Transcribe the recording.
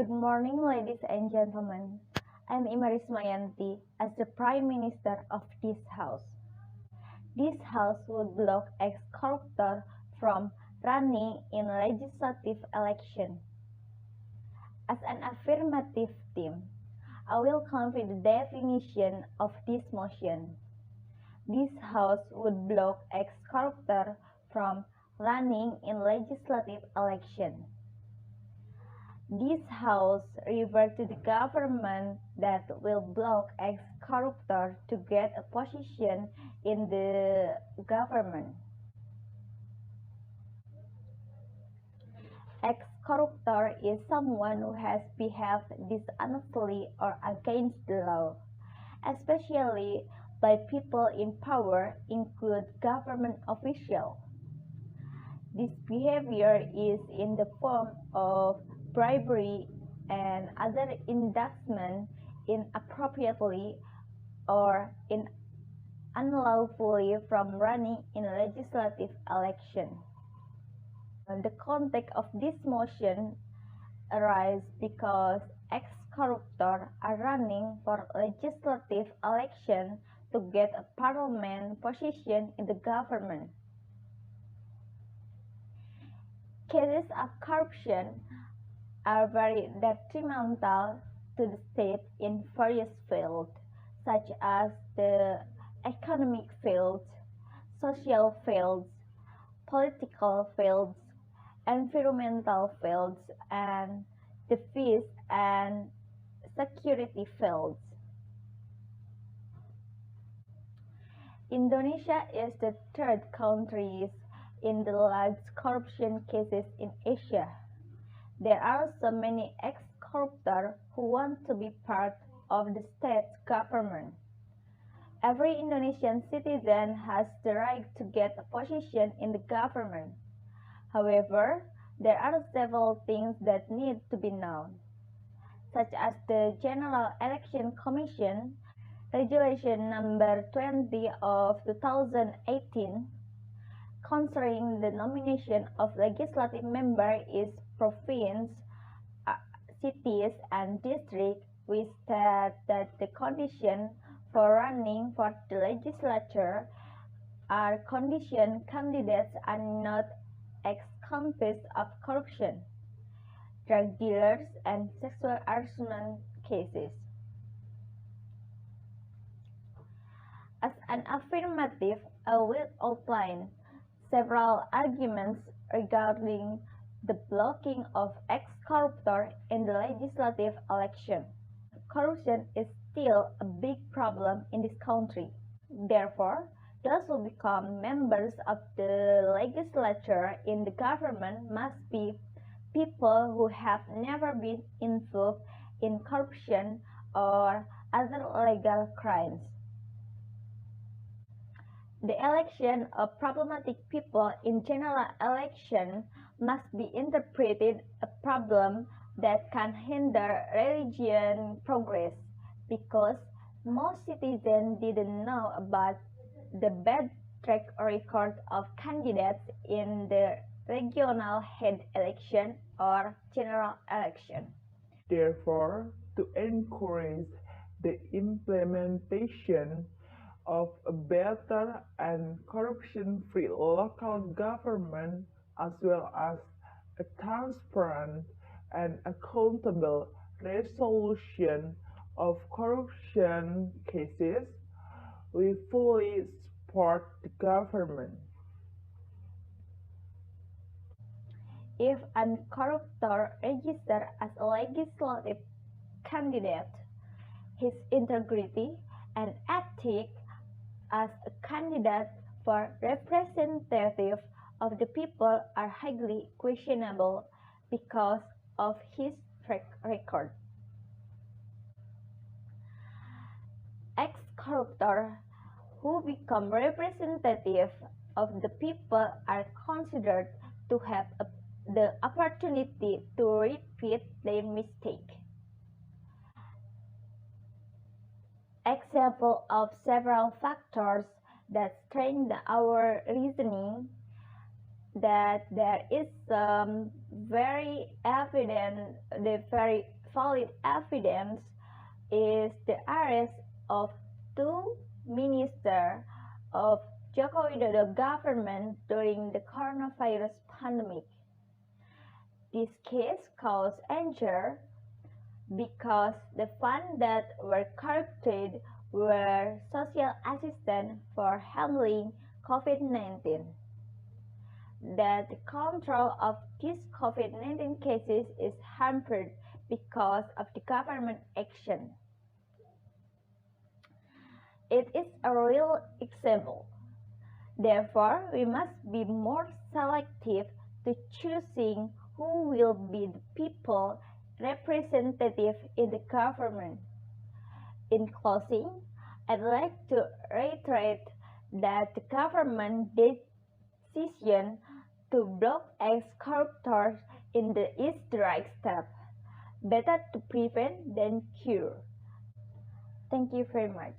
Good morning, ladies and gentlemen. I'm Ima Rismayanti as the Prime Minister of this House. This House would block ex-corruptor from running in legislative election. As an affirmative team, I will convey the definition of this motion. This House would block ex-corruptor from running in legislative election. This House refers to the government that will block ex-corruptor to get a position in the government. Ex-corruptor is someone who has behaved dishonestly or against the law, especially by people in power, include government officials. This behavior is in the form of bribery and other inducement inappropriately or unlawfully from running in a legislative election. The context of this motion arises because ex-corruptors are running for legislative election to get a parliament position in the government. Cases of corruption are very detrimental to the state in various fields, such as the economic fields, social fields, political fields, environmental fields, and defense and security fields. Indonesia is the third country in the large corruption cases in Asia. There are so many ex-corruptors who want to be part of the state government. Every Indonesian citizen has the right to get a position in the government. However, there are several things that need to be known, such as the General Election Commission, Regulation number 20 of 2018, concerning the nomination of legislative member is province, cities, and districts. We state that the conditions for running for the legislature are conditions candidates are not ex-convicts of corruption, drug dealers, and sexual harassment cases. As an affirmative, I will outline several arguments regarding the blocking of ex-corruptor in the legislative election. Corruption is still a big problem in this country. Therefore, those who become members of the legislature in the government must be people who have never been involved in corruption or other legal crimes. The election of problematic people in general election must be interpreted a problem that can hinder religion progress, because most citizens didn't know about the bad track record of candidates in the regional head election or general election. Therefore, to encourage the implementation of a better and corruption-free local government, as well as a transparent and accountable resolution of corruption cases, we fully support the government. If a corruptor registers as a legislative candidate, his integrity and ethics as a candidate for representative of the people are highly questionable because of his track record. Ex-corruptors who become representative of the people are considered to have the opportunity to repeat their mistake. Example of several factors that strengthen our reasoning that there is some very valid evidence is the arrest of two ministers of Joko Widodo government during the coronavirus pandemic. This case caused anger because the funds that were corrupted were social assistance for handling COVID-19. That the control of these COVID-19 cases is hampered because of the government action. It is a real example. Therefore, we must be more selective to choosing who will be the people representative in the government. In closing, I'd like to reiterate that the government decision to block ex-corruptors is the right step. Better to prevent than cure. Thank you very much.